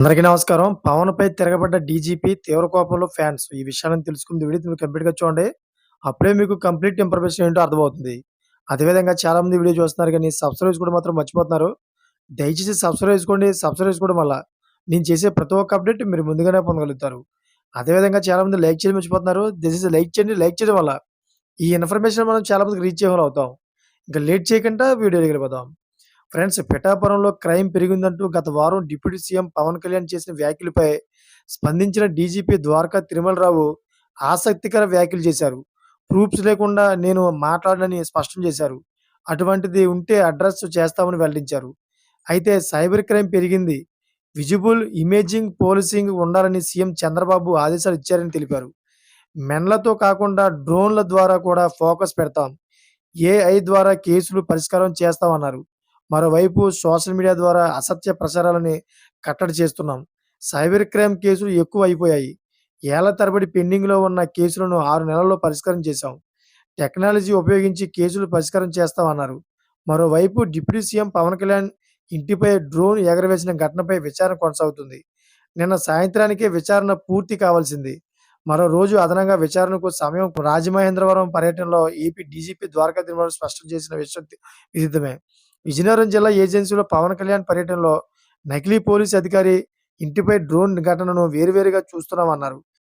అందరికీ నమస్కారం. పవన్‌పై తిరగబడ్డ డీజీపీ తీవ్ర కోపంలో ఫ్యాన్స్. ఈ విషయాలను తెలుసుకుంది వీడియో మీరు కంప్లీట్‌గా చూడండి. అప్పుడే మీకు కంప్లీట్ ఇన్ఫర్మేషన్ ఏంటో అర్థమవుతుంది. అదేవిధంగా చాలామంది వీడియో చూస్తున్నారు గానీ సబ్స్క్రైబ్ చేసుకోవడం మాత్రం మర్చిపోతున్నారు. దయచేసి సబ్స్క్రైబ్ చేసుకోండి. సబ్స్క్రైబ్ చేసుకోవడం వల్ల నేను చేసే ప్రతి ఒక్క అప్డేట్ మీరు ముందుగానే పొందగలుగుతారు. అదేవిధంగా చాలామంది లైక్ చేయడం మర్చిపోతున్నారు. దయచేసి లైక్ చేయండి. లైక్ చేయడం వల్ల ఈ ఇన్ఫర్మేషన్ మనం చాలా మందికి రీచ్ అయ్యేవాళ్ళం అవుతాం. ఇంక లేట్ చేయకుండా వీడియోలోకి వెళ్ళిపోదాం. ఫ్రెండ్స్, పిఠాపురంలో క్రైమ్ పెరిగిందంటూ గత వారం డిప్యూటీ సీఎం పవన్ కళ్యాణ్ చేసిన వ్యాఖ్యలపై స్పందించిన డీజీపీ ద్వారకా తిరుమలరావు ఆసక్తికర వ్యాఖ్యలు చేశారు. ప్రూఫ్స్ లేకుండా నేను మాట్లాడనని స్పష్టం చేశారు. అటువంటిది ఉంటే అడ్రస్ చేస్తామని వెల్లడించారు. అయితే సైబర్ క్రైమ్ పెరిగింది. విజిబుల్ ఇమేజింగ్ పోలీసింగ్ ఉండాలని సీఎం చంద్రబాబు ఆదేశాలు ఇచ్చారని తెలిపారు. మెన్లతో కాకుండా డ్రోన్ల ద్వారా కూడా ఫోకస్ పెడతాం. ఏఐ ద్వారా కేసులు పరిష్కారం చేస్తామన్నారు. మరోవైపు సోషల్ మీడియా ద్వారా అసత్య ప్రచారాలని కట్టడి చేస్తున్నాం. సైబర్ క్రైమ్ కేసులు ఎక్కువ అయిపోయాయి. ఏళ్ల తరబడి పెండింగ్‌లో ఉన్న కేసులను 6 నెలల్లో పరిష్కారం చేశాం. టెక్నాలజీ ఉపయోగించి కేసులు పరిష్కారం చేస్తామన్నారు. మరోవైపు డిప్యూటీ సీఎం పవన్ కళ్యాణ్ ఇంటిపై డ్రోన్ ఎగరవేసిన ఘటనపై విచారణ కొనసాగుతుంది. నిన్న సాయంత్రానికే విచారణ పూర్తి కావాల్సింది. మరో రోజు అదనంగా విచారణకు సమయం రాజమహేంద్రవరం పర్యటనలో ఏపీ డీజీపీ ద్వారకా తిరుమల స్పష్టం చేసిన విషయం విదితమే. విజయనగరం జిల్లా ఏజెన్సీలో పవన్ కళ్యాణ్ పర్యటనలో నకిలీ పోలీసు అధికారి ఇంటిపై డ్రోన్ ఘటనను వేరువేరుగా చూస్తున్నామన్నారు.